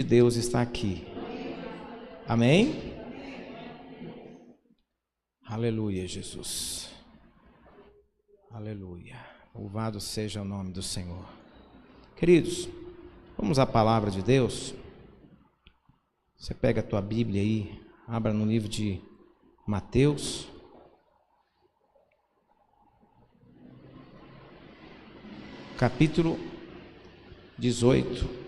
de Deus está aqui. Amém? Aleluia, Jesus. Aleluia. Louvado seja o nome do Senhor. Queridos, vamos à palavra de Deus. Você pega a tua Bíblia aí, abra no livro de Mateus. Capítulo 18.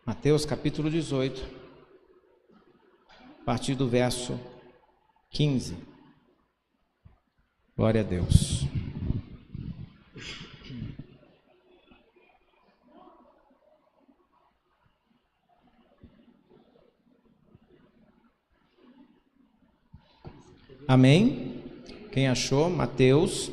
Mateus capítulo 18, a partir do verso 15. Glória a Deus. Amém? Quem achou? Mateus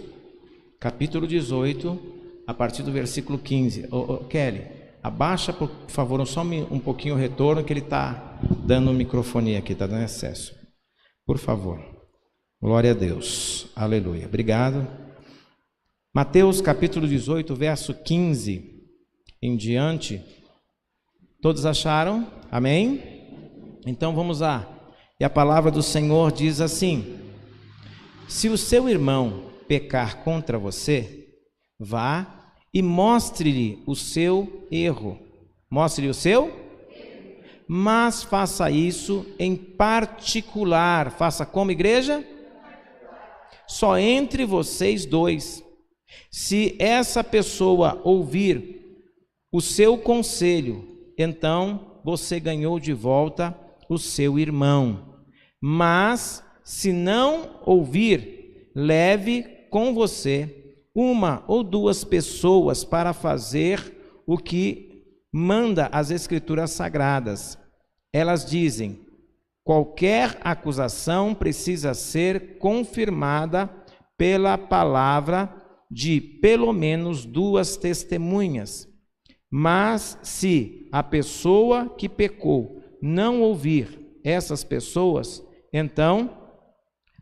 capítulo 18, a partir do versículo 15. Kelly, abaixa, por favor, só um pouquinho o retorno, que ele está dando microfonia aqui, está dando excesso. Por favor. Glória a Deus. Aleluia. Obrigado. Mateus capítulo 18, verso 15 em diante. Todos acharam? Amém? Então vamos lá. E a palavra do Senhor diz assim: se o seu irmão pecar contra você, vá e mostre-lhe o seu erro. Mostre-lhe o seu? Mas faça isso em particular. Faça como, igreja? Só entre vocês dois. Se essa pessoa ouvir o seu conselho, então você ganhou de volta o seu irmão. Mas, se não ouvir, leve com você uma ou duas pessoas para fazer o que manda as Escrituras Sagradas. Elas dizem: qualquer acusação precisa ser confirmada pela palavra de pelo menos duas testemunhas. Mas se a pessoa que pecou não ouvir essas pessoas, então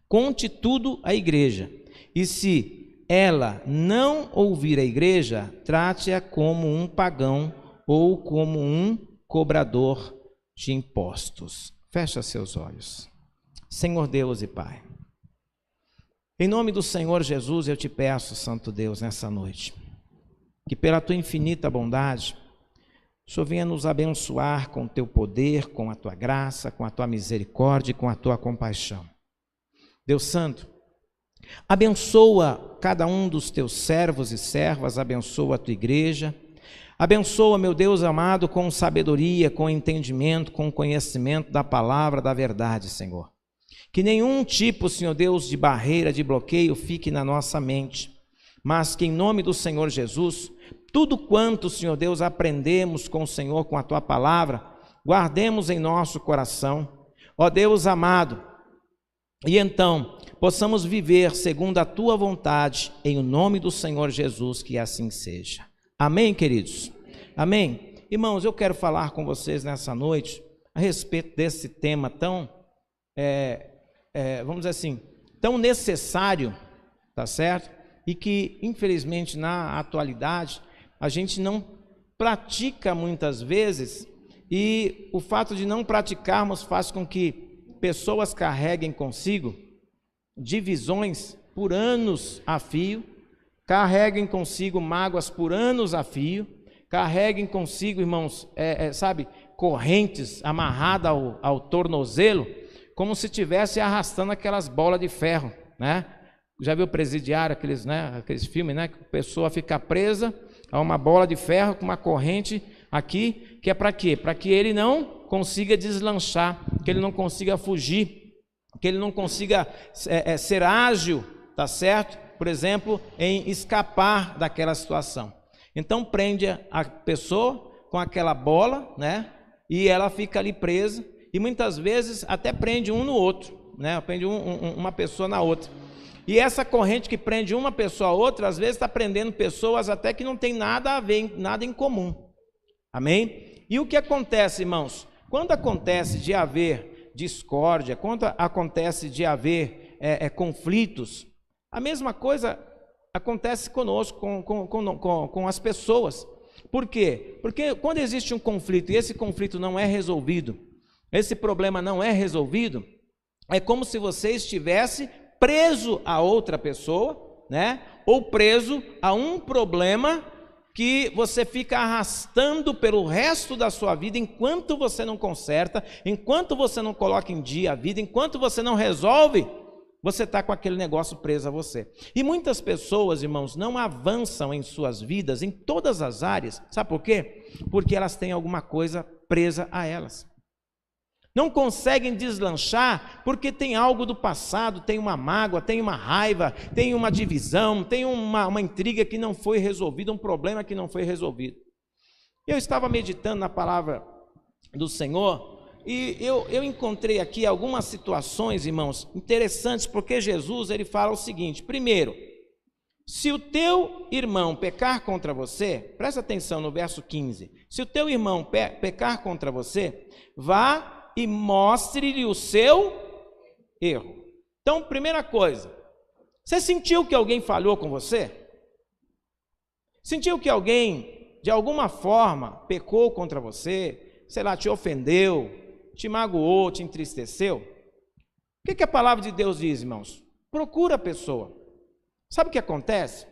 conte tudo à igreja. E se ela não ouvir a igreja, trate-a como um pagão ou como um cobrador de impostos. Fecha seus olhos. Senhor Deus e Pai, em nome do Senhor Jesus, eu te peço, Santo Deus, nessa noite, que pela tua infinita bondade, o Senhor venha nos abençoar com o teu poder, com a tua graça, com a tua misericórdia e com a tua compaixão. Deus Santo, abençoa cada um dos teus servos e servas, abençoa a tua igreja, abençoa, meu Deus amado, com sabedoria, com entendimento, com conhecimento da palavra, da verdade, Senhor. Que nenhum tipo, Senhor Deus, de barreira, de bloqueio fique na nossa mente, mas que em nome do Senhor Jesus, tudo quanto, Senhor Deus, aprendemos com o Senhor, com a tua palavra, guardemos em nosso coração, ó Deus amado, e então possamos viver segundo a tua vontade, em o nome do Senhor Jesus, que assim seja. Amém, queridos? Amém? Irmãos, eu quero falar com vocês nessa noite a respeito desse tema tão, vamos dizer assim, tão necessário, tá certo? E que, infelizmente, na atualidade, a gente não pratica muitas vezes, e o fato de não praticarmos faz com que pessoas carreguem consigo divisões por anos a fio, carreguem consigo mágoas por anos a fio, carreguem consigo, irmãos, correntes amarradas ao tornozelo, como se estivesse arrastando aquelas bolas de ferro, né? Já viu o Presidiário, aqueles filmes, né? Que a pessoa fica presa a uma bola de ferro com uma corrente aqui, que é para quê? Para que ele não consiga deslanchar, que ele não consiga fugir, que ele não consiga ser ágil, tá certo? Por exemplo, em escapar daquela situação. Então prende a pessoa com aquela bola, né? E ela fica ali presa, e muitas vezes até prende um no outro, né? Prende uma pessoa na outra. E essa corrente que prende uma pessoa a outra, às vezes está prendendo pessoas até que não tem nada a ver, nada em comum. Amém? E o que acontece, irmãos? Quando acontece de haver discórdia, quando acontece de haver conflitos, a mesma coisa acontece conosco, com as pessoas. Por quê? Porque quando existe um conflito e esse conflito não é resolvido, esse problema não é resolvido, é como se você estivesse preso a outra pessoa, né? Ou preso a um problema que você fica arrastando pelo resto da sua vida, enquanto você não conserta, enquanto você não coloca em dia a vida, enquanto você não resolve, você está com aquele negócio preso a você. E muitas pessoas, irmãos, não avançam em suas vidas, em todas as áreas. Sabe por quê? Porque elas têm alguma coisa presa a elas. Não conseguem deslanchar porque tem algo do passado, tem uma mágoa, tem uma raiva, tem uma divisão, tem uma intriga que não foi resolvida, um problema que não foi resolvido. Eu estava meditando na palavra do Senhor e eu encontrei aqui algumas situações, irmãos, interessantes, porque Jesus, ele fala o seguinte: primeiro, se o teu irmão pecar contra você, presta atenção no verso 15, se o teu irmão pecar contra você, vá e mostre-lhe o seu erro. Então, primeira coisa, você sentiu que alguém falhou com você? Sentiu que alguém, de alguma forma, pecou contra você, sei lá, te ofendeu, te magoou, te entristeceu? O que a palavra de Deus diz, irmãos? Procura a pessoa. Sabe o que acontece?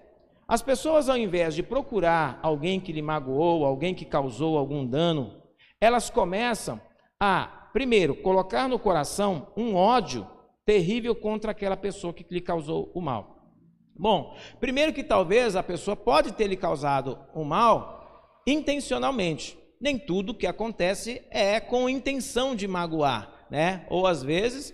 As pessoas, ao invés de procurar alguém que lhe magoou, alguém que causou algum dano, elas começam a, primeiro, colocar no coração um ódio terrível contra aquela pessoa que lhe causou o mal. Bom, primeiro que talvez a pessoa pode ter lhe causado o mal intencionalmente. Nem tudo que acontece é com intenção de magoar, né? Ou às vezes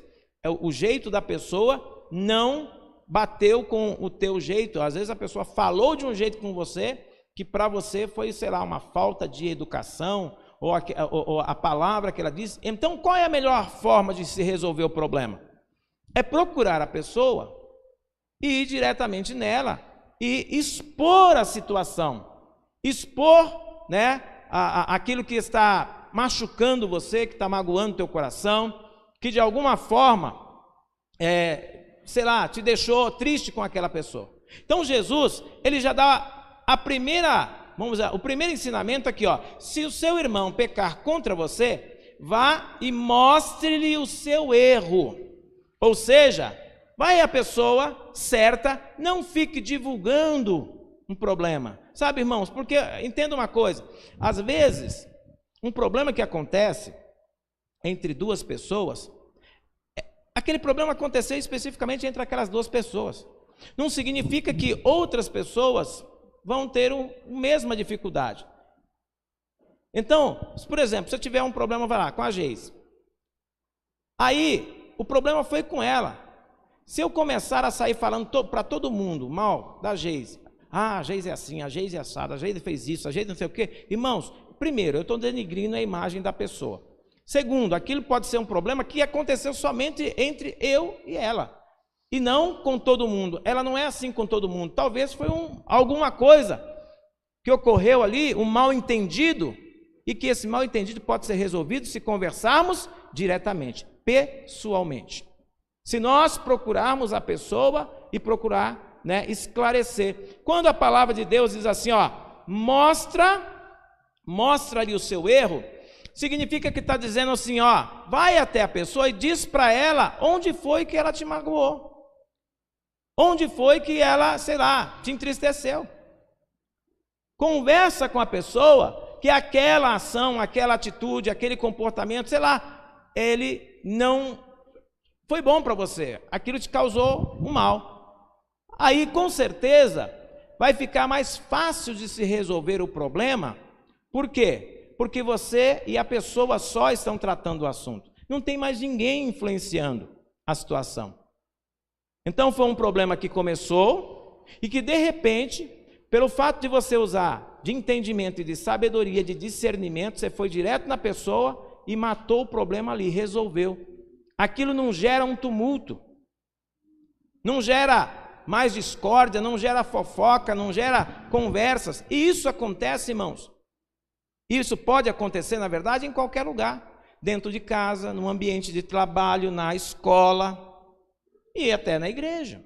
o jeito da pessoa não bateu com o teu jeito. Às vezes a pessoa falou de um jeito com você que para você foi, sei lá, uma falta de educação, ou a palavra que ela diz. Então, qual é a melhor forma de se resolver o problema? É procurar a pessoa e ir diretamente nela e expor a situação, expor, né, aquilo que está machucando você, que está magoando o teu coração, que de alguma forma, sei lá, te deixou triste com aquela pessoa. Então, Jesus, ele já dá o primeiro ensinamento aqui, ó. Se o seu irmão pecar contra você, vá e mostre-lhe o seu erro. Ou seja, vai a pessoa certa, não fique divulgando um problema. Sabe, irmãos, porque, entenda uma coisa, às vezes, um problema que acontece entre duas pessoas, aquele problema aconteceu especificamente entre aquelas duas pessoas. Não significa que outras pessoas vão ter a mesma dificuldade. Então, por exemplo, se eu tiver um problema, vai lá, com a Geise. Aí, o problema foi com ela. Se eu começar a sair falando para todo mundo mal da Geise, a Geise é assim, a Geise é assada, a Geise fez isso, a Geise não sei o quê. Irmãos, primeiro, eu estou denigrindo a imagem da pessoa. Segundo, aquilo pode ser um problema que aconteceu somente entre eu e ela. E não com todo mundo. Ela não é assim com todo mundo. Talvez foi alguma coisa que ocorreu ali, um mal entendido, e que esse mal entendido pode ser resolvido se conversarmos diretamente, pessoalmente. Se nós procurarmos a pessoa e procurar, né, esclarecer. Quando a palavra de Deus diz assim, ó, mostra-lhe o seu erro, significa que está dizendo assim, ó, vai até a pessoa e diz para ela onde foi que ela te magoou. Onde foi que ela, sei lá, te entristeceu. Conversa com a pessoa que aquela ação, aquela atitude, aquele comportamento, sei lá, ele não foi bom para você. Aquilo te causou um mal. Aí, com certeza, vai ficar mais fácil de se resolver o problema. Por quê? Porque você e a pessoa só estão tratando o assunto. Não tem mais ninguém influenciando a situação. Então foi um problema que começou e que de repente, pelo fato de você usar de entendimento e de sabedoria, de discernimento, você foi direto na pessoa e matou o problema ali, resolveu. Aquilo não gera um tumulto. não gera mais discórdia, não gera fofoca, não gera conversas. E isso acontece, irmãos. Isso pode acontecer, na verdade, em qualquer lugar. Dentro de casa, no ambiente de trabalho, na escola e até na igreja.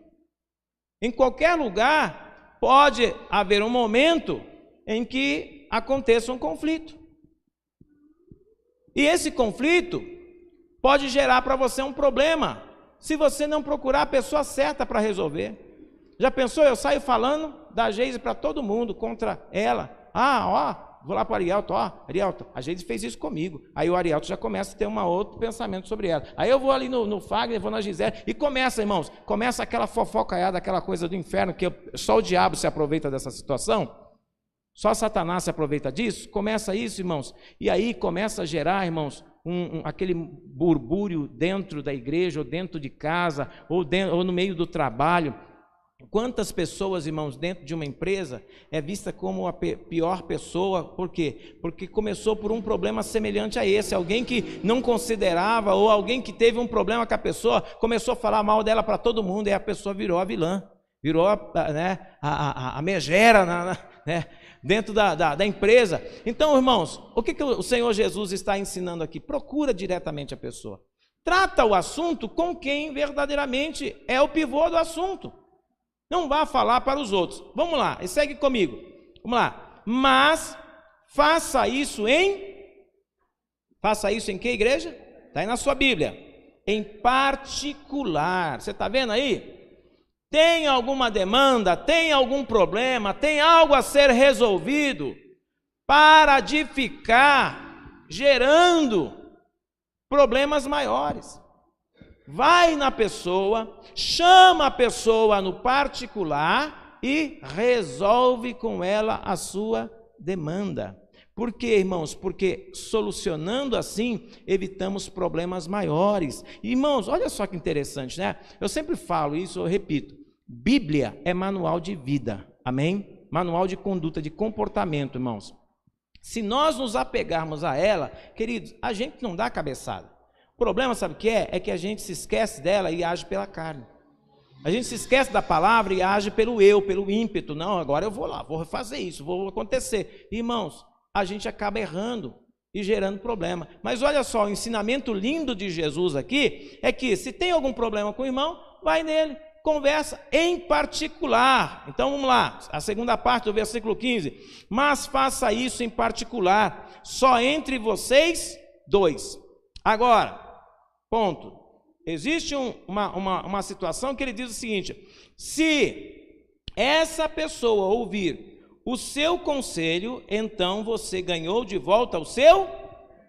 Em qualquer lugar pode haver um momento em que aconteça um conflito. E esse conflito pode gerar para você um problema, se você não procurar a pessoa certa para resolver. Já pensou? Eu saio falando da Geise para todo mundo, contra ela. Vou lá para o Arielto, Arielto, a Geise fez isso comigo. Aí o Arielto já começa a ter um outro pensamento sobre ela. Aí eu vou ali no Fagner, vou na Gisele, e começa, irmãos, começa aquela fofocaiada, aquela coisa do inferno, que só o diabo se aproveita dessa situação. Só Satanás se aproveita disso. Começa isso, irmãos, e aí começa a gerar, irmãos, aquele burbúrio dentro da igreja, ou dentro de casa, ou no meio do trabalho. Quantas pessoas, irmãos, dentro de uma empresa é vista como a pior pessoa? Por quê? Porque começou por um problema semelhante a esse. Alguém que não considerava, ou alguém que teve um problema com a pessoa, começou a falar mal dela para todo mundo, e a pessoa virou a vilã, virou a megera, dentro da empresa. Então, irmãos, o que o Senhor Jesus está ensinando aqui? Procura diretamente a pessoa. Trata o assunto com quem verdadeiramente é o pivô do assunto. Não vá falar para os outros. Vamos lá, e segue comigo. Vamos lá. Mas faça isso em que, igreja? Está aí na sua Bíblia. Em particular. Você está vendo aí? Tem alguma demanda, tem algum problema, tem algo a ser resolvido, para de ficar gerando problemas maiores. Vai na pessoa, chama a pessoa no particular e resolve com ela a sua demanda. Por quê, irmãos? Porque solucionando assim, evitamos problemas maiores. Irmãos, olha só que interessante, né? Eu sempre falo isso, eu repito. Bíblia é manual de vida, amém? Manual de conduta, de comportamento, irmãos. Se nós nos apegarmos a ela, queridos, a gente não dá cabeçada. O problema, sabe o que é? É que a gente se esquece dela e age pela carne. A gente se esquece da palavra e age pelo eu, pelo ímpeto. Não, agora eu vou lá, vou fazer isso, vou acontecer. Irmãos, a gente acaba errando e gerando problema. Mas olha só, o ensinamento lindo de Jesus aqui é que se tem algum problema com o irmão, vai nele, conversa em particular. Então vamos lá, a segunda parte do versículo 15. Mas faça isso em particular, só entre vocês dois. Agora, ponto. Existe uma situação que ele diz o seguinte: se essa pessoa ouvir o seu conselho, então você ganhou de volta o seu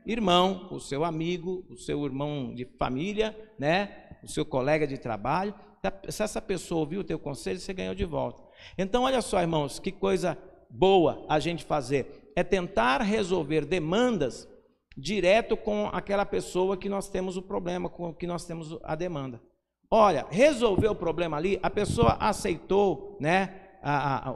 irmão, o seu amigo, o seu irmão de família, o seu colega de trabalho. Se essa pessoa ouvir o teu conselho, você ganhou de volta. Então olha só, irmãos, que coisa boa a gente fazer, é tentar resolver demandas direto com aquela pessoa que nós temos o problema, com que nós temos a demanda. Olha, resolveu o problema ali, a pessoa aceitou,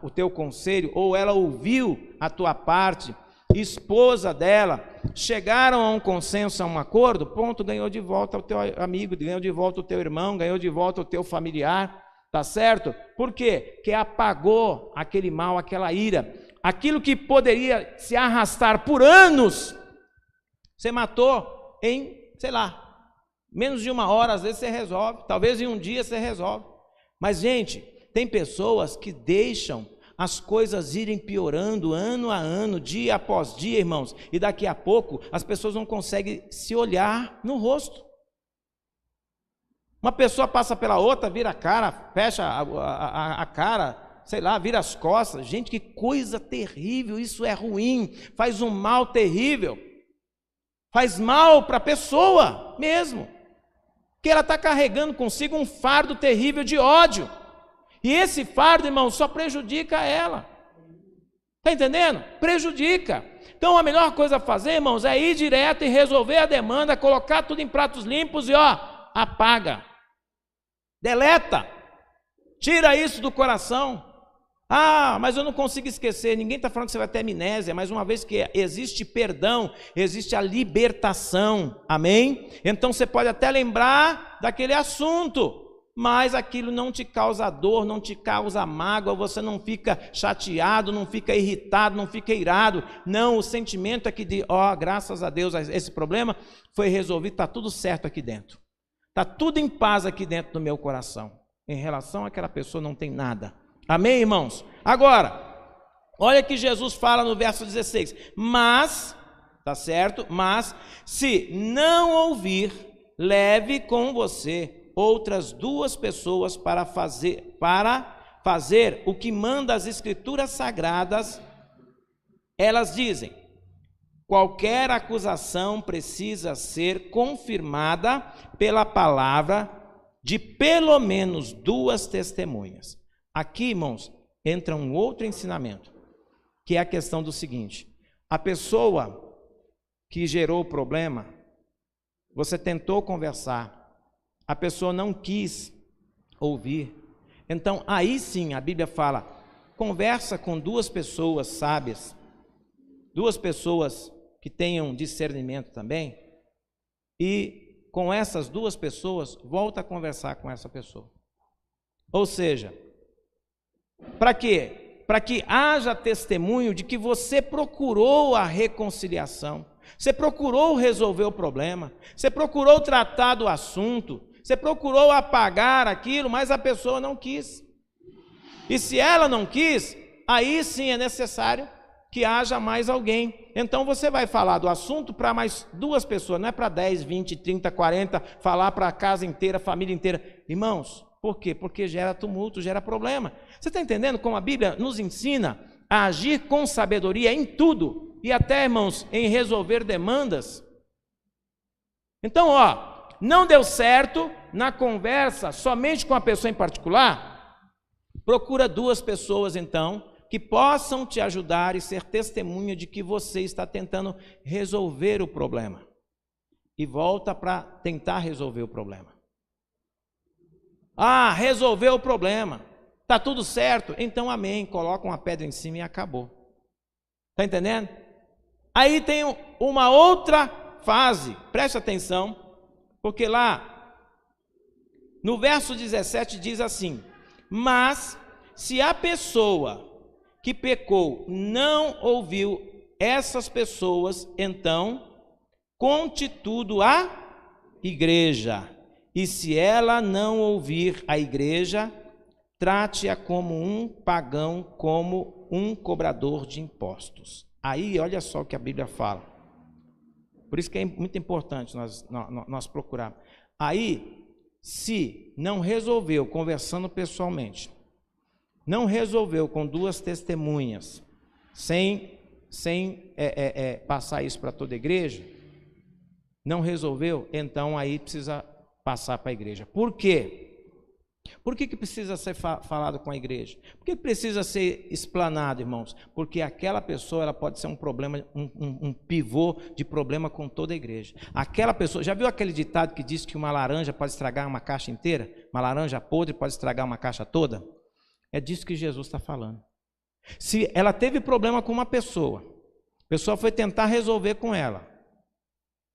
o teu conselho, ou ela ouviu a tua parte, esposa dela, chegaram a um consenso, a um acordo, ponto, ganhou de volta o teu amigo, ganhou de volta o teu irmão, ganhou de volta o teu familiar, tá certo? Por quê? Porque apagou aquele mal, aquela ira, aquilo que poderia se arrastar por anos. Você matou em, menos de uma hora, às vezes você resolve, talvez em um dia você resolve. Mas, gente, tem pessoas que deixam as coisas irem piorando ano a ano, dia após dia, irmãos, e daqui a pouco as pessoas não conseguem se olhar no rosto. Uma pessoa passa pela outra, vira a cara, fecha a cara, vira as costas. Gente, que coisa terrível, isso é ruim, faz um mal terrível. Faz mal para a pessoa mesmo, que ela está carregando consigo um fardo terrível de ódio, e esse fardo, irmão, só prejudica ela. Está entendendo? Prejudica. Então a melhor coisa a fazer, irmãos, é ir direto e resolver a demanda, colocar tudo em pratos limpos e apaga, deleta, tira isso do coração. Mas eu não consigo esquecer. Ninguém está falando que você vai ter amnésia, mas uma vez que existe perdão, existe a libertação, amém? Então você pode até lembrar daquele assunto, mas aquilo não te causa dor, não te causa mágoa, você não fica chateado, não fica irritado, não fica irado. Não, o sentimento é que graças a Deus esse problema foi resolvido, está tudo certo aqui dentro. Está tudo em paz aqui dentro do meu coração. Em relação àquela pessoa não tem nada. Amém, irmãos? Agora, olha que Jesus fala no verso 16. Mas, tá certo? Mas, se não ouvir, leve com você outras 2 pessoas para fazer o que manda as Escrituras Sagradas. Elas dizem: qualquer acusação precisa ser confirmada pela palavra de pelo menos 2 testemunhas. Aqui, irmãos, entra um outro ensinamento, que é a questão do seguinte: a pessoa que gerou o problema, você tentou conversar, a pessoa não quis ouvir. Então, aí sim, a Bíblia fala, conversa com 2 pessoas sábias, 2 pessoas que tenham discernimento também, e com essas 2 pessoas, volta a conversar com essa pessoa. Ou seja, para quê? Para que haja testemunho de que você procurou a reconciliação, você procurou resolver o problema, você procurou tratar do assunto, você procurou apagar aquilo, mas a pessoa não quis. E se ela não quis, aí sim é necessário que haja mais alguém. Então você vai falar do assunto para mais 2 pessoas, não é para 10, 20, 30, 40, falar para a casa inteira, a família inteira. Irmãos, por quê? Porque gera tumulto, gera problema. Você está entendendo como a Bíblia nos ensina a agir com sabedoria em tudo, e até, irmãos, em resolver demandas? Então, não deu certo na conversa somente com a pessoa em particular? Procura 2 pessoas, então, que possam te ajudar e ser testemunha de que você está tentando resolver o problema. E volta para tentar resolver o problema. Resolveu o problema, está tudo certo, então amém, coloca uma pedra em cima e acabou. Está entendendo? Aí tem uma outra fase, preste atenção, porque lá no verso 17 diz assim: mas se a pessoa que pecou não ouviu essas pessoas, então conte tudo à igreja. E se ela não ouvir a igreja, trate-a como um pagão, como um cobrador de impostos. Aí, olha só o que a Bíblia fala. Por isso que é muito importante nós procurarmos. Aí, se não resolveu conversando pessoalmente, não resolveu com 2 testemunhas, sem passar isso para toda a igreja, não resolveu, então aí precisa passar para a igreja. Por quê? Por que precisa ser falado com a igreja? Por que precisa ser explanado, irmãos? Porque aquela pessoa, ela pode ser um problema, um pivô de problema com toda a igreja. Aquela pessoa, já viu aquele ditado que diz que uma laranja pode estragar uma caixa inteira? Uma laranja podre pode estragar uma caixa toda? É disso que Jesus está falando. Se ela teve problema com uma pessoa, a pessoa foi tentar resolver com ela,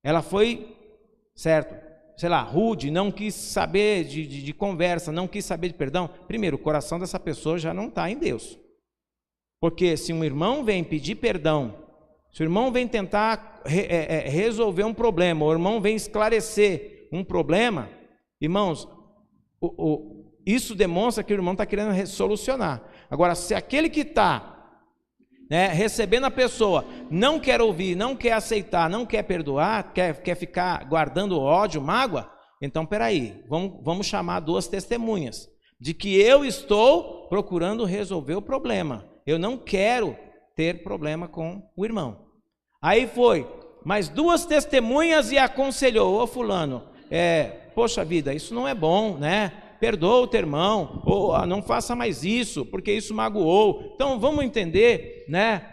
ela foi, certo, sei lá, rude, não quis saber de conversa, não quis saber de perdão. Primeiro, o coração dessa pessoa já não está em Deus. Porque se um irmão vem pedir perdão, se o irmão vem tentar resolver um problema, o irmão vem esclarecer um problema, irmãos, isso demonstra que o irmão está querendo solucionar. Agora, se aquele que está recebendo a pessoa não quer ouvir, não quer aceitar, não quer perdoar, quer ficar guardando ódio, mágoa, então peraí, vamos chamar 2 testemunhas de que eu estou procurando resolver o problema, eu não quero ter problema com o irmão. Aí foi, mais 2 testemunhas e aconselhou: ô fulano, poxa vida, isso não é bom, né? Perdoa o teu irmão, ou não faça mais isso, porque isso magoou. Então vamos entender,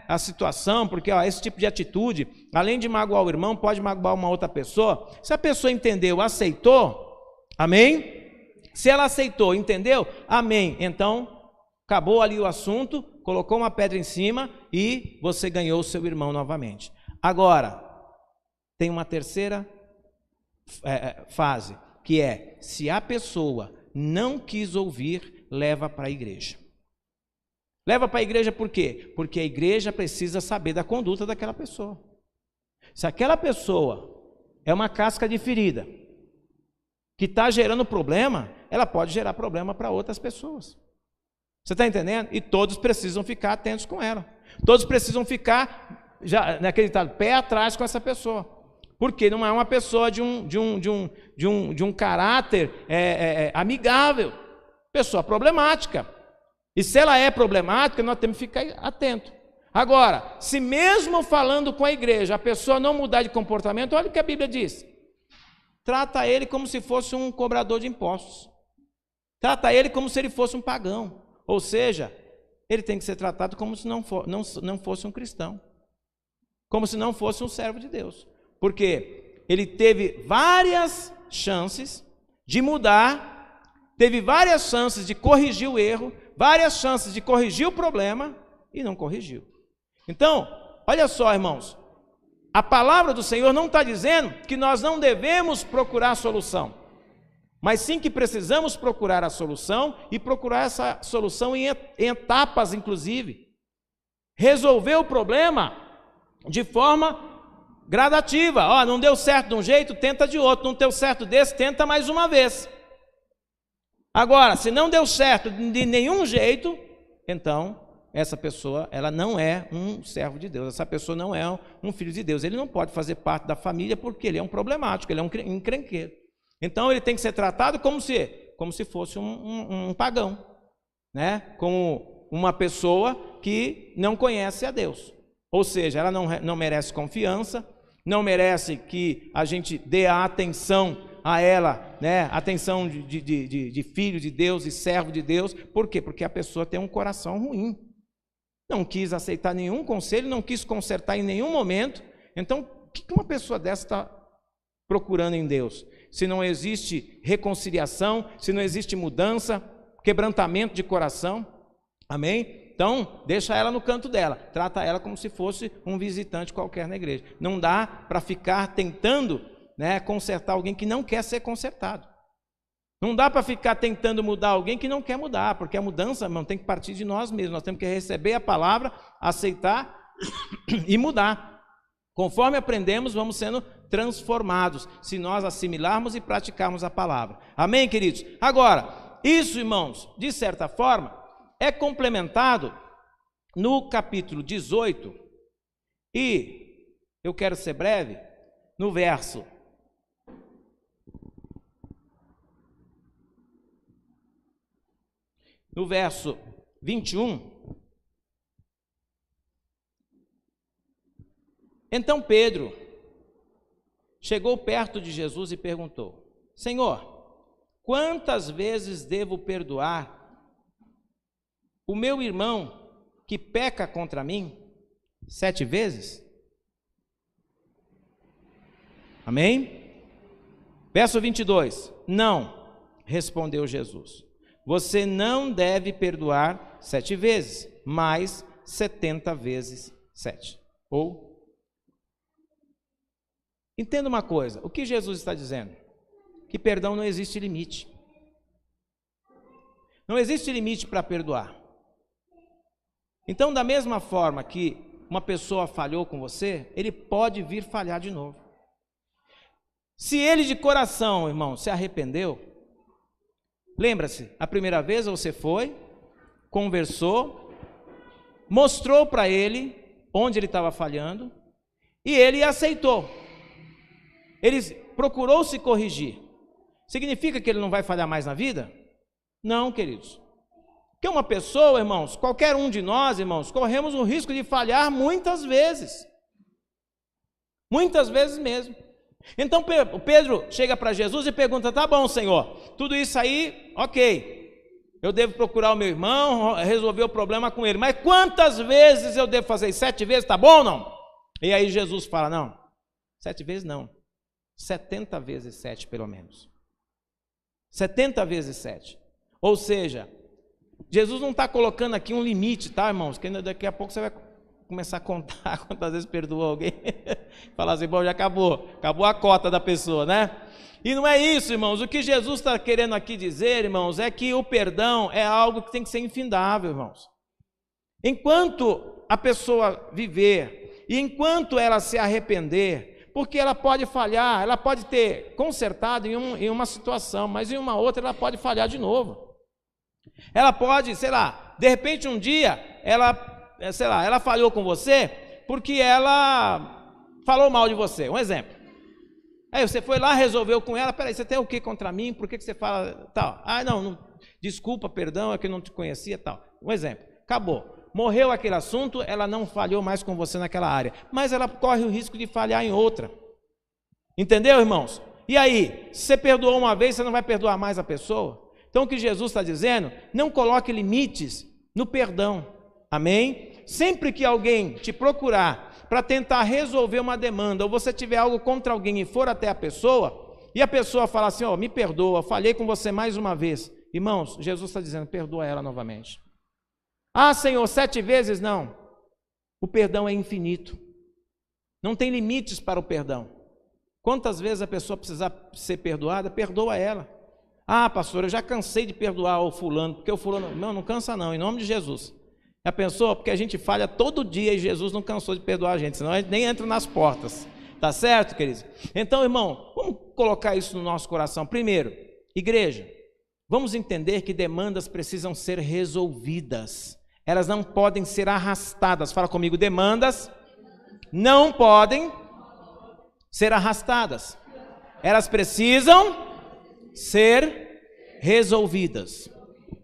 a situação, porque esse tipo de atitude, além de magoar o irmão, pode magoar uma outra pessoa. Se a pessoa entendeu, aceitou, amém? Se ela aceitou, entendeu, amém. Então acabou ali o assunto, colocou uma pedra em cima e você ganhou o seu irmão novamente. Agora, tem uma terceira fase, que é: se a pessoa não quis ouvir, leva para a igreja. Leva para a igreja por quê? Porque a igreja precisa saber da conduta daquela pessoa. Se aquela pessoa é uma casca de ferida, que está gerando problema, ela pode gerar problema para outras pessoas. Você está entendendo? E todos precisam ficar atentos com ela. Todos precisam ficar, já naquele pé atrás com essa pessoa. Porque não é uma pessoa de um caráter amigável. Pessoa problemática. E se ela é problemática, nós temos que ficar atento. Agora, se mesmo falando com a igreja, a pessoa não mudar de comportamento, olha o que a Bíblia diz. Trata ele como se fosse um cobrador de impostos. Trata ele como se ele fosse um pagão. Ou seja, ele tem que ser tratado como se não fosse um cristão. Como se não fosse um servo de Deus. Porque ele teve várias chances de mudar, teve várias chances de corrigir o erro, várias chances de corrigir o problema e não corrigiu. Então, olha só, irmãos, a palavra do Senhor não está dizendo que nós não devemos procurar a solução, mas sim que precisamos procurar a solução e procurar essa solução em etapas, inclusive. Resolver o problema de forma gradativa. Não deu certo de um jeito, tenta de outro. Não deu certo desse, tenta mais uma vez. Agora, se não deu certo de nenhum jeito, então essa pessoa, ela não é um servo de Deus. Essa pessoa não é um filho de Deus. Ele não pode fazer parte da família porque ele é um problemático, ele é um encrenqueiro. Então ele tem que ser tratado como se fosse um pagão, né? Como uma pessoa que não conhece a Deus. Ou seja, ela não merece confiança, não merece que a gente dê a atenção a ela, né? Atenção de filho de Deus e servo de Deus. Por quê? Porque a pessoa tem um coração ruim. Não quis aceitar nenhum conselho, não quis consertar em nenhum momento. Então, o que uma pessoa dessa está procurando em Deus? Se não existe reconciliação, se não existe mudança, quebrantamento de coração, amém? Então, deixa ela no canto dela, trata ela como se fosse um visitante qualquer na igreja. Não dá para ficar tentando, né, consertar alguém que não quer ser consertado. Não dá para ficar tentando mudar alguém que não quer mudar, porque a mudança, irmão, tem que partir de nós mesmos. Nós temos que receber a palavra, aceitar e mudar. Conforme aprendemos, vamos sendo transformados, se nós assimilarmos e praticarmos a palavra. Amém, queridos? Agora, isso, irmãos, de certa forma, é complementado no capítulo 18, e eu quero ser breve, no verso 21. Então Pedro chegou perto de Jesus e perguntou: Senhor, quantas vezes devo perdoar o meu irmão que peca contra mim? 7 vezes? Amém? Verso 22. Não, respondeu Jesus. Você não deve perdoar 7 vezes, mas 70 vezes 7. Entenda uma coisa, o que Jesus está dizendo? Que perdão não existe limite. Não existe limite para perdoar. Então, da mesma forma que uma pessoa falhou com você, ele pode vir falhar de novo. Se ele de coração, irmão, se arrependeu, lembra-se, a primeira vez você foi, conversou, mostrou para ele onde ele estava falhando, e ele aceitou. Ele procurou se corrigir. Significa que ele não vai falhar mais na vida? Não, queridos. Porque uma pessoa, irmãos, qualquer um de nós, irmãos, corremos o risco de falhar muitas vezes. Muitas vezes mesmo. Então Pedro chega para Jesus e pergunta: tá bom, Senhor, tudo isso aí, ok, eu devo procurar o meu irmão, resolver o problema com ele, mas quantas vezes eu devo fazer? 7 vezes, tá bom ou não? E aí Jesus fala: não, 7 vezes não, 70 vezes 7 pelo menos. 70 vezes 7. Ou seja, Jesus não está colocando aqui um limite, tá, irmãos? Que daqui a pouco você vai começar a contar quantas vezes perdoou alguém. Falar assim, bom, já acabou a cota da pessoa, né? E não é isso, irmãos. O que Jesus está querendo aqui dizer, irmãos, é que o perdão é algo que tem que ser infindável, irmãos. Enquanto a pessoa viver e enquanto ela se arrepender, porque ela pode falhar, ela pode ter consertado em uma situação, mas em uma outra ela pode falhar de novo. Ela pode, sei lá, de repente um dia ela falhou com você porque ela falou mal de você, um exemplo. Aí você foi lá, resolveu com ela, peraí, você tem o que contra mim? Por que você fala tal? Não, desculpa, perdão, é que eu não te conhecia, tal. Um exemplo, acabou. Morreu aquele assunto, ela não falhou mais com você naquela área, mas ela corre o risco de falhar em outra. Entendeu, irmãos? E aí, se você perdoou uma vez, você não vai perdoar mais a pessoa? Então o que Jesus está dizendo, não coloque limites no perdão, amém? Sempre que alguém te procurar para tentar resolver uma demanda, ou você tiver algo contra alguém e for até a pessoa, e a pessoa falar assim, me perdoa, falhei com você mais uma vez. Irmãos, Jesus está dizendo, perdoa ela novamente. Senhor, 7 vezes? Não. O perdão é infinito. Não tem limites para o perdão. Quantas vezes a pessoa precisar ser perdoada, perdoa ela. Pastor, eu já cansei de perdoar o fulano, porque o fulano... Não cansa não, em nome de Jesus. Já pensou? Porque a gente falha todo dia e Jesus não cansou de perdoar a gente, senão a gente nem entra nas portas. Tá certo, queridos? Então, irmão, vamos colocar isso no nosso coração. Primeiro, igreja, vamos entender que demandas precisam ser resolvidas. Elas não podem ser arrastadas. Fala comigo, demandas não podem ser arrastadas. Elas precisam ser resolvidas.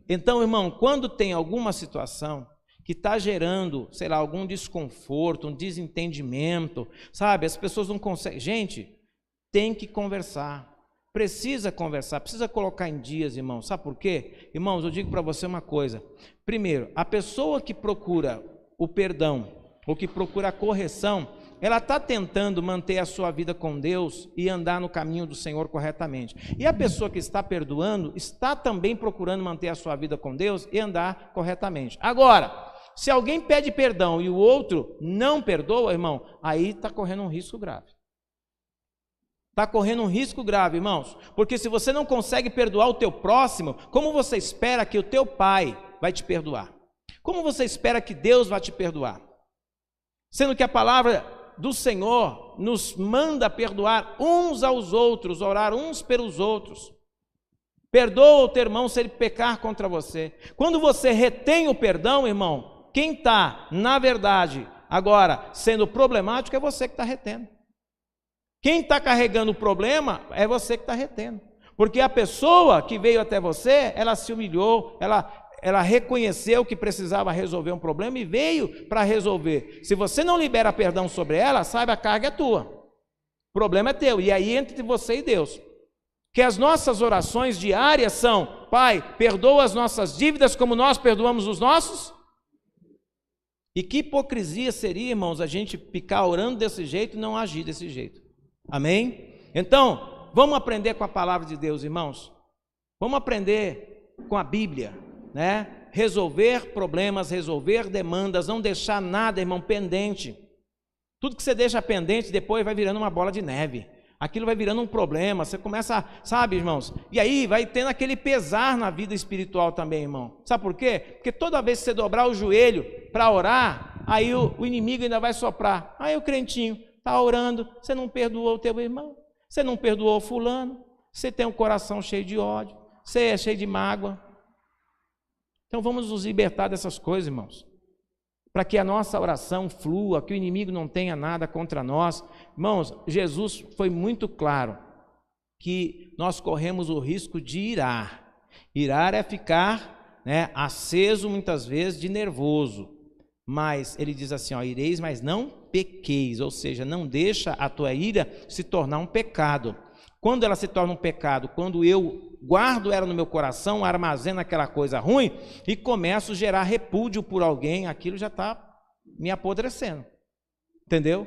Então, irmão, quando tem alguma situação que está gerando, sei lá, algum desconforto, um desentendimento, sabe, as pessoas não conseguem, gente, tem que conversar, precisa conversar, precisa colocar em dias, irmãos, sabe por quê? Irmãos, eu digo para você uma coisa, primeiro, a pessoa que procura o perdão, ou que procura a correção, ela está tentando manter a sua vida com Deus e andar no caminho do Senhor corretamente. E a pessoa que está perdoando, está também procurando manter a sua vida com Deus e andar corretamente. Agora, se alguém pede perdão e o outro não perdoa, irmão, aí está correndo um risco grave. Está correndo um risco grave, irmãos, porque se você não consegue perdoar o teu próximo, como você espera que o teu pai vai te perdoar? Como você espera que Deus vai te perdoar? Sendo que a palavra do Senhor nos manda perdoar uns aos outros, orar uns pelos outros. Perdoa o teu irmão se ele pecar contra você. Quando você retém o perdão, irmão, quem está, na verdade, agora sendo problemático é você que está retendo. Quem está carregando o problema é você que está retendo. Porque a pessoa que veio até você, ela se humilhou, ela reconheceu que precisava resolver um problema e veio para resolver. Se você não libera perdão sobre ela, saiba, a carga é tua. O problema é teu. E aí entre você e Deus. Que as nossas orações diárias são, Pai, perdoa as nossas dívidas como nós perdoamos os nossos. E que hipocrisia seria, irmãos, a gente ficar orando desse jeito e não agir desse jeito. Amém? Então, vamos aprender com a palavra de Deus, irmãos. Vamos aprender com a Bíblia. Né? Resolver problemas, resolver demandas, não deixar nada, irmão, pendente. Tudo que você deixa pendente depois vai virando uma bola de neve. Aquilo vai virando um problema, você começa, sabe, irmãos? E aí vai tendo aquele pesar na vida espiritual também, irmão. Sabe por quê? Porque toda vez que você dobrar o joelho para orar, aí o inimigo ainda vai soprar. Aí o crentinho está orando, você não perdoou o teu irmão, você não perdoou o fulano, você tem um coração cheio de ódio, você é cheio de mágoa. Então vamos nos libertar dessas coisas, irmãos, para que a nossa oração flua, que o inimigo não tenha nada contra nós. Irmãos, Jesus foi muito claro que nós corremos o risco de irar. Irar é ficar, né, aceso muitas vezes, de nervoso. Mas ele diz assim, ireis, mas não pequeis, ou seja, não deixa a tua ira se tornar um pecado. Quando ela se torna um pecado, quando eu guardo ela no meu coração, armazeno aquela coisa ruim e começo a gerar repúdio por alguém, aquilo já está me apodrecendo, entendeu?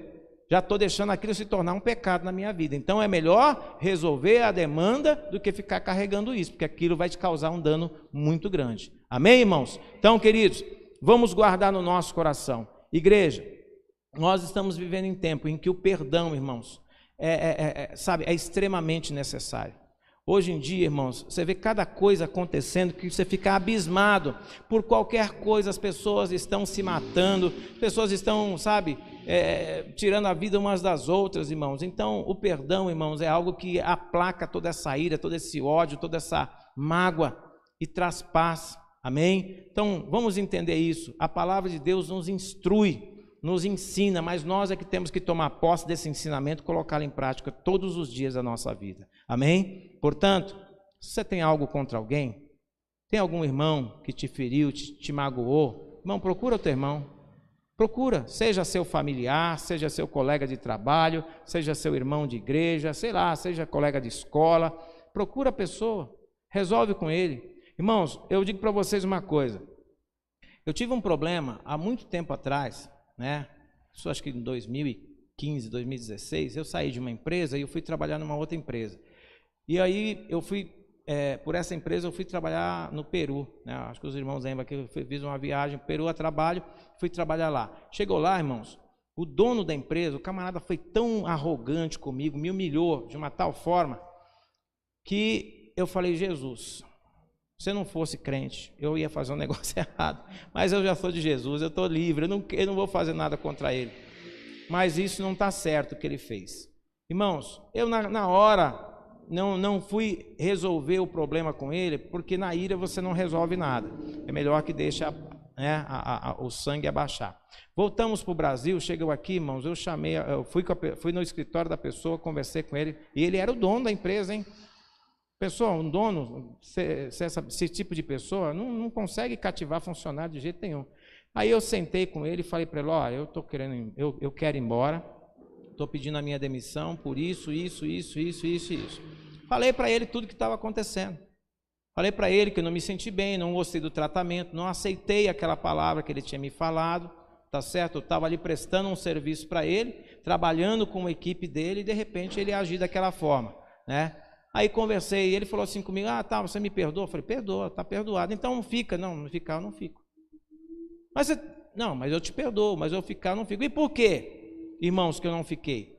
Já estou deixando aquilo se tornar um pecado na minha vida. Então é melhor resolver a demanda do que ficar carregando isso, porque aquilo vai te causar um dano muito grande. Amém, irmãos? Então, queridos, vamos guardar no nosso coração. Igreja, nós estamos vivendo em tempo em que o perdão, irmãos, é extremamente necessário. Hoje em dia, irmãos, você vê cada coisa acontecendo que você fica abismado. Por qualquer coisa, as pessoas estão se matando, pessoas estão, tirando a vida umas das outras, irmãos. Então, o perdão, irmãos, é algo que aplaca toda essa ira, todo esse ódio, toda essa mágoa e traz paz. Amém? Então, vamos entender isso. A palavra de Deus nos instrui, nos ensina, mas nós é que temos que tomar posse desse ensinamento e colocá-lo em prática todos os dias da nossa vida. Amém? Portanto, se você tem algo contra alguém, tem algum irmão que te feriu, te magoou, irmão, procura o teu irmão. Procura, seja seu familiar, seja seu colega de trabalho, seja seu irmão de igreja, seja colega de escola. Procura a pessoa, resolve com ele. Irmãos, eu digo para vocês uma coisa. Eu tive um problema há muito tempo atrás, isso acho que em 2015, 2016, eu saí de uma empresa e eu fui trabalhar numa outra empresa. E aí eu fui, por essa empresa eu fui trabalhar no Peru, acho que os irmãos lembram que eu fiz uma viagem para o Peru a trabalho, fui trabalhar lá. Chegou lá, irmãos, o dono da empresa, o camarada foi tão arrogante comigo, me humilhou de uma tal forma, que eu falei, Jesus, se eu não fosse crente, eu ia fazer um negócio errado, mas eu já sou de Jesus, eu estou livre, eu não vou fazer nada contra ele. Mas isso não está certo o que ele fez. Irmãos, eu na hora não fui resolver o problema com ele, porque na ira você não resolve nada. É melhor que deixe o sangue abaixar. Voltamos para o Brasil, chegou aqui, irmãos, eu fui no escritório da pessoa, conversei com ele, e ele era o dono da empresa, hein? Pessoa, um dono, esse tipo de pessoa não consegue cativar funcionário de jeito nenhum. Aí eu sentei com ele e falei para ele, eu quero ir embora, estou pedindo a minha demissão por isso. Falei para ele tudo que estava acontecendo. Falei para ele que eu não me senti bem, não gostei do tratamento, não aceitei aquela palavra que ele tinha me falado, tá certo? Eu estava ali prestando um serviço para ele, trabalhando com a equipe dele e de repente ele agiu daquela forma, Aí conversei e ele falou assim comigo, você me perdoa? Eu falei, perdoa, está perdoado. Então não fica. Não ficar eu não fico. Mas eu te perdoo, mas eu ficar eu não fico. E por quê, irmãos, que eu não fiquei?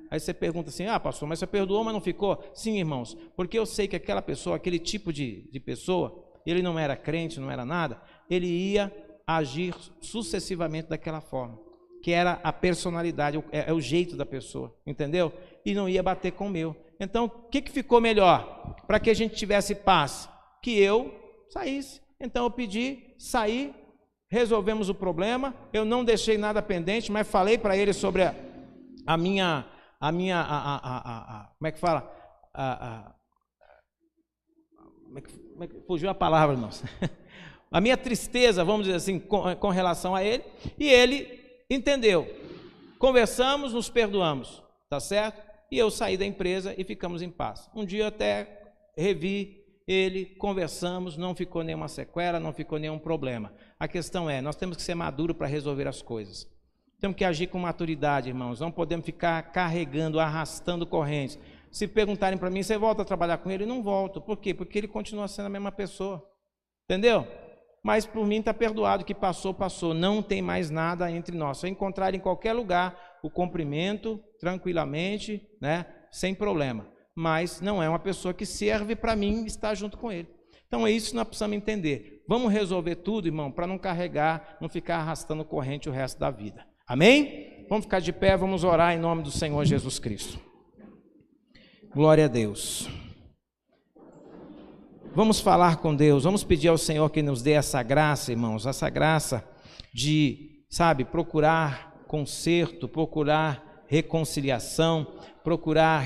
Aí você pergunta assim, pastor, mas você perdoou, mas não ficou? Sim, irmãos, porque eu sei que aquela pessoa, aquele tipo de pessoa, ele não era crente, não era nada, ele ia agir sucessivamente daquela forma, que era a personalidade, é o jeito da pessoa, entendeu? E não ia bater com o meu. Então, o que ficou melhor? Para que a gente tivesse paz? Que eu saísse. Então eu pedi, saí, resolvemos o problema, eu não deixei nada pendente, mas falei para ele sobre a minha, como é que fala? Como é que fugiu a palavra, irmãos? A minha tristeza, vamos dizer assim, com relação a ele, e ele entendeu. Conversamos, nos perdoamos, tá certo? E eu saí da empresa e ficamos em paz. Um dia eu até revi ele, conversamos, não ficou nenhuma sequela, não ficou nenhum problema. A questão é, nós temos que ser maduros para resolver as coisas. Temos que agir com maturidade, irmãos. Não podemos ficar carregando, arrastando correntes. Se perguntarem para mim, você volta a trabalhar com ele? Não volto. Por quê? Porque ele continua sendo a mesma pessoa. Entendeu? Mas por mim está perdoado, que passou, passou. Não tem mais nada entre nós. Se eu encontrar em qualquer lugar o cumprimento, tranquilamente, sem problema. Mas não é uma pessoa que serve para mim estar junto com ele. Então é isso que nós precisamos entender. Vamos resolver tudo, irmão, para não carregar, não ficar arrastando corrente o resto da vida. Amém? Vamos ficar de pé, vamos orar em nome do Senhor Jesus Cristo. Glória a Deus. Vamos falar com Deus, vamos pedir ao Senhor que nos dê essa graça, irmãos, essa graça de, procurar conserto, procurar reconciliação, procurar